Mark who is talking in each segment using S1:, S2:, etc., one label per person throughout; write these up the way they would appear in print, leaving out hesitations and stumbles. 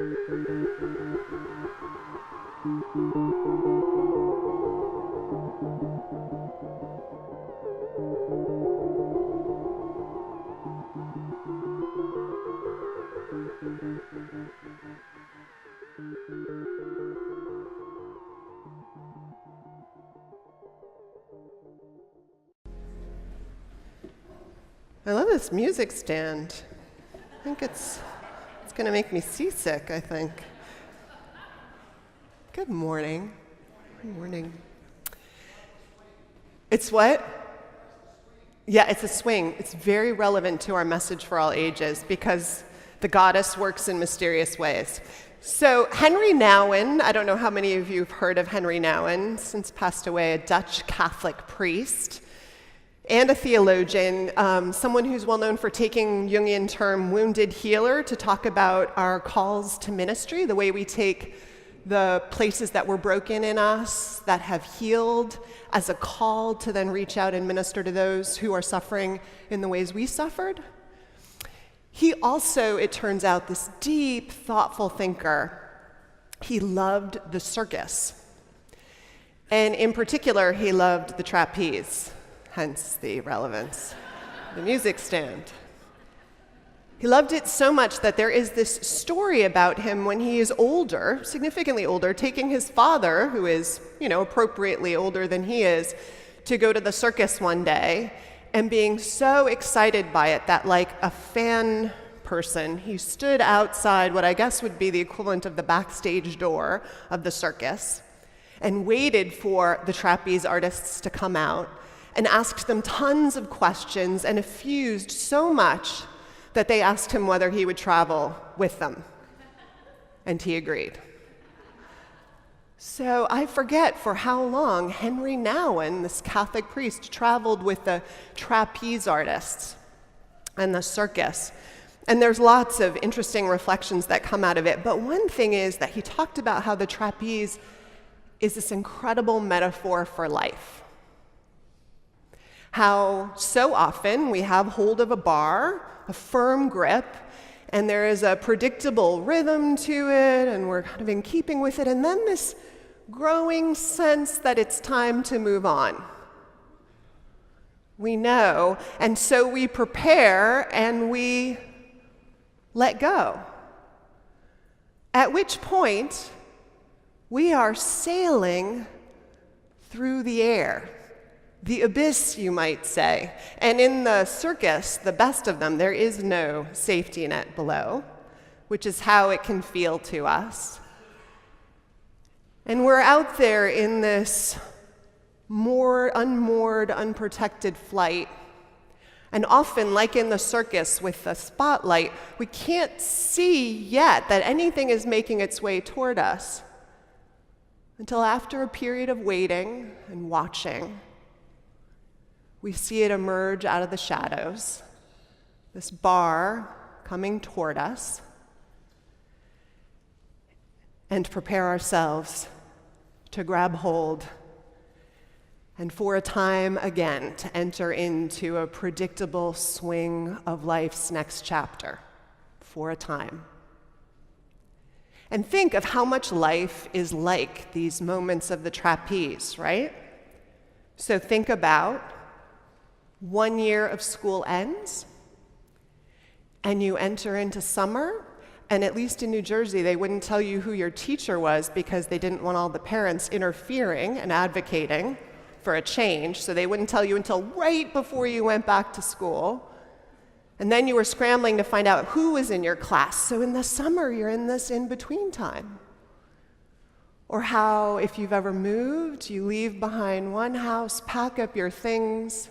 S1: I love this music stand. I think it's going to make me seasick, I think. Good morning. Good morning. It's what? Yeah, it's a swing. It's very relevant to our message for all ages because the goddess works in mysterious ways. So Henry Nouwen, I don't know how many of you have heard of Henry Nouwen, since passed away, a Dutch Catholic priest and a theologian, someone who's well known for taking Jungian term wounded healer to talk about our calls to ministry, the way we take the places that were broken in us, that have healed, as a call to then reach out and minister to those who are suffering in the ways we suffered. He also, it turns out, this deep, thoughtful thinker. He loved the circus. And in particular, he loved the trapeze. Hence the relevance, the music stand. He loved it so much that there is this story about him when he is older, significantly older, taking his father, who is, appropriately older than he is, to go to the circus one day, and being so excited by it that, like a fan person, he stood outside what I guess would be the equivalent of the backstage door of the circus, and waited for the trapeze artists to come out, and asked them tons of questions and effused so much that they asked him whether he would travel with them. And he agreed. So I forget for how long Henry Nouwen, this Catholic priest, traveled with the trapeze artists and the circus. And there's lots of interesting reflections that come out of it. But one thing is that he talked about how the trapeze is this incredible metaphor for life. How so often we have hold of a bar, a firm grip, and there is a predictable rhythm to it, and we're kind of in keeping with it, and then this growing sense that it's time to move on. We know, and so we prepare and we let go. At which point, we are sailing through the air. The abyss, you might say. And in the circus, the best of them, there is no safety net below, which is how it can feel to us. And we're out there in this unmoored, unprotected flight. And often, like in the circus with the spotlight, we can't see yet that anything is making its way toward us until after a period of waiting and watching, we see it emerge out of the shadows, this bar coming toward us, and prepare ourselves to grab hold and for a time again to enter into a predictable swing of life's next chapter, for a time. And think of how much life is like these moments of the trapeze, right? So think about 1 year of school ends, and you enter into summer, and at least in New Jersey, they wouldn't tell you who your teacher was because they didn't want all the parents interfering and advocating for a change, so they wouldn't tell you until right before you went back to school. And then you were scrambling to find out who was in your class. So in the summer, you're in this in-between time. Or how, if you've ever moved, you leave behind one house, pack up your things,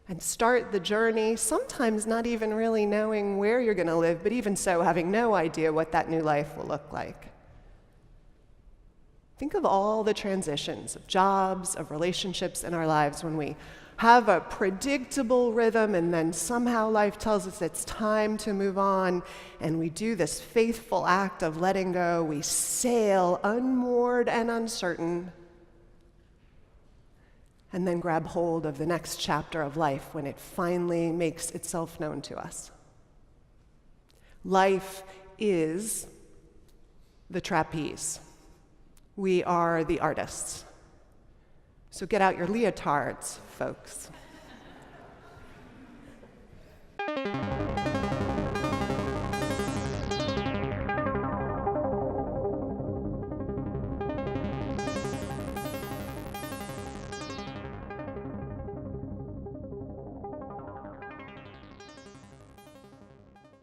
S1: and start the journey, sometimes not even really knowing where you're going to live, but even so, having no idea what that new life will look like. Think of all the transitions of jobs, of relationships in our lives when we have a predictable rhythm and then somehow life tells us it's time to move on, and we do this faithful act of letting go. We sail unmoored and uncertain, and then grab hold of the next chapter of life when it finally makes itself known to us. Life is the trapeze. We are the artists. So get out your leotards, folks.